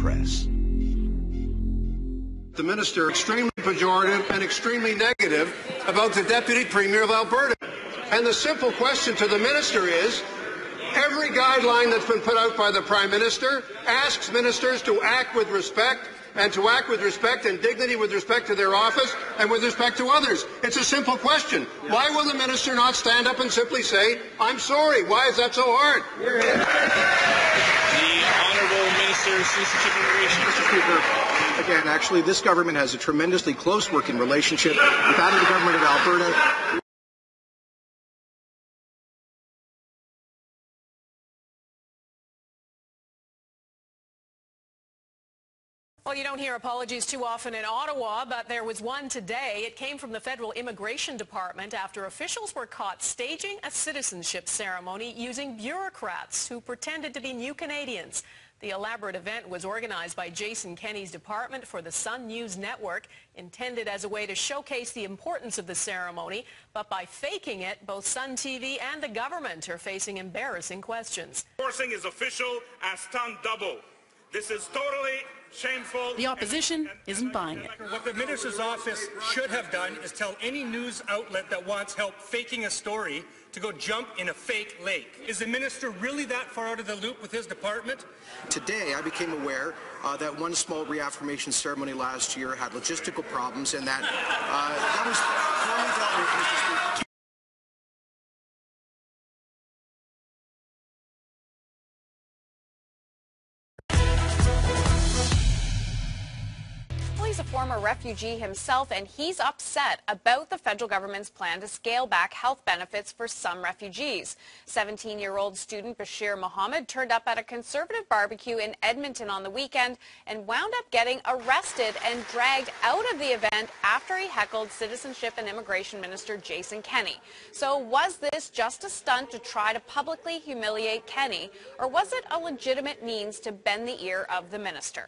press. The minister extremely pejorative and extremely negative about the Deputy Premier of Alberta. And the simple question to the minister is, every guideline that's been put out by the Prime Minister asks ministers to act with respect, and to act with respect and dignity with respect to their office and with respect to others. It's a simple question. Why will the minister not stand up and simply say, I'm sorry? Why is that so hard? The Honourable Minister of Citizenship and Immigration. Mr. Speaker, again, actually, this government has a tremendously close working relationship with that of the government of Alberta. Well, you don't hear apologies too often in Ottawa, but there was one today. It came from the Federal Immigration Department after officials were caught staging a citizenship ceremony using bureaucrats who pretended to be new Canadians. The elaborate event was organized by Jason Kenney's department for the Sun News Network, intended as a way to showcase the importance of the ceremony. But by faking it, both Sun TV and the government are facing embarrassing questions. Forcing is official as stunt double. This is totally shameful. The opposition isn't buying it. What the minister's office should have done is tell any news outlet that wants help faking a story to go jump in a fake lake. Is the minister really that far out of the loop with his department? Today, I became aware that one small reaffirmation ceremony last year had logistical problems, and that was formally dealt with, Mr. Speaker. He's a former refugee himself, and he's upset about the federal government's plan to scale back health benefits for some refugees. 17-year-old student Bashir Mohamed turned up at a conservative barbecue in Edmonton on the weekend and wound up getting arrested and dragged out of the event after he heckled Citizenship and Immigration Minister Jason Kenney. So was this just a stunt to try to publicly humiliate Kenney, or was it a legitimate means to bend the ear of the minister?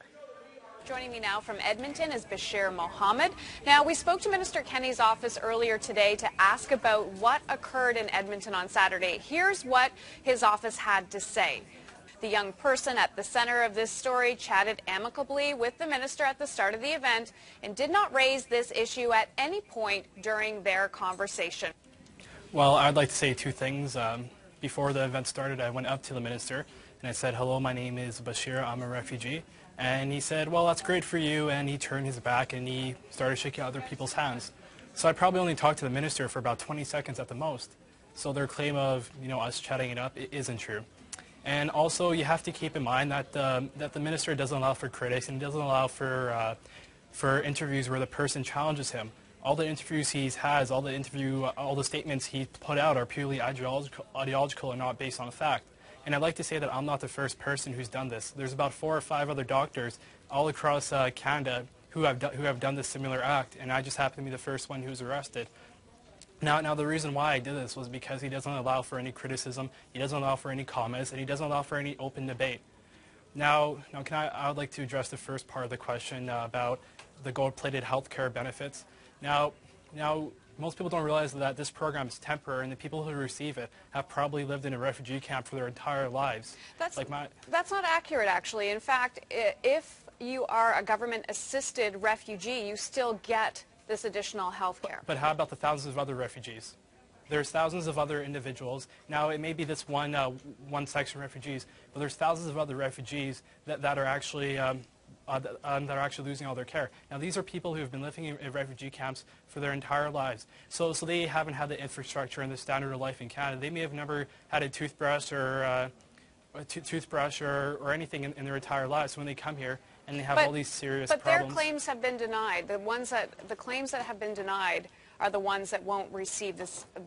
Joining me now from Edmonton is Bashir Mohamed. Now, we spoke to Minister Kenney's office earlier today to ask about what occurred in Edmonton on Saturday. Here's what his office had to say. The young person at the center of this story chatted amicably with the minister at the start of the event and did not raise this issue at any point during their conversation. Well, I'd like to say two things. Before the event started, I went up to the minister and I said, hello, my name is Bashir, I'm a refugee. And he said, well, that's great for you, and he turned his back and he started shaking other people's hands. So I probably only talked to the minister for about 20 seconds at the most. So their claim of, us chatting it up, it isn't true. And also, you have to keep in mind that the minister doesn't allow for critics and doesn't allow for interviews where the person challenges him. All the interviews he has, all the statements he put out are purely ideological and not based on fact. And I'd like to say that I'm not the first person who's done this. There's about 4 or 5 other doctors all across Canada who have done this similar act, and I just happen to be the first one who was arrested. Now the reason why I did this was because he doesn't allow for any criticism, he doesn't allow for any comments, and he doesn't allow for any open debate. Now I would like to address the first part of the question about the gold-plated health care benefits. Now, most people don't realize that this program is temporary, and the people who receive it have probably lived in a refugee camp for their entire lives. That's not accurate, actually. In fact, if you are a government-assisted refugee, you still get this additional health care. But how about the thousands of other refugees? There's thousands of other individuals. Now, it may be this one section of refugees, but there's thousands of other refugees that are actually losing all their care. Now, these are people who have been living in refugee camps for their entire lives. So they haven't had the infrastructure and the standard of life in Canada. They may have never had a toothbrush or anything in their entire lives. So when they come here and they have all these serious problems. But their claims have been denied. The claims that have been denied are the ones that won't receive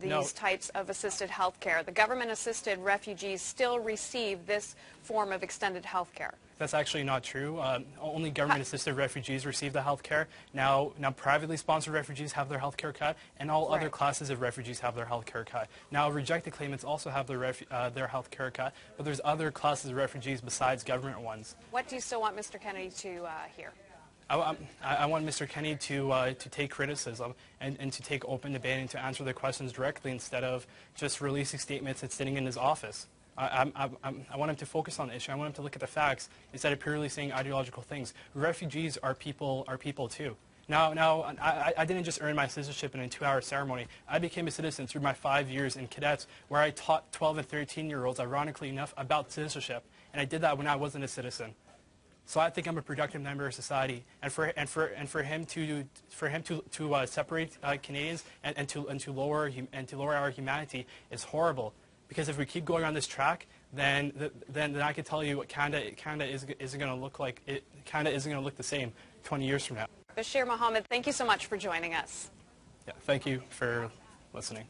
these types of assisted health care. The government-assisted refugees still receive this form of extended health care. That's actually not true. Only government-assisted refugees receive the health care. Now privately sponsored refugees have their health care cut, and all other classes of refugees have their health care cut. Now, rejected claimants also have their health care cut, but there's other classes of refugees besides government ones. What do you still want Mr. Kenney to hear? I want Mr. Kenney to take criticism and to take open debate and to answer the questions directly instead of just releasing statements and sitting in his office. I want him to focus on the issue. I want him to look at the facts instead of purely saying ideological things. Refugees are people too. Now, I didn't just earn my citizenship in a 2-hour ceremony. I became a citizen through my 5 years in cadets, where I taught 12 and 13-year-olds, ironically enough, about citizenship. And I did that when I wasn't a citizen. So I think I'm a productive member of society, and for him to separate Canadians and to lower our humanity is horrible. Because if we keep going on this track, then I can tell you what Canada isn't going to look like. Canada isn't going to look the same 20 years from now. Bashir Mohamed, thank you so much for joining us. Yeah, thank you for listening.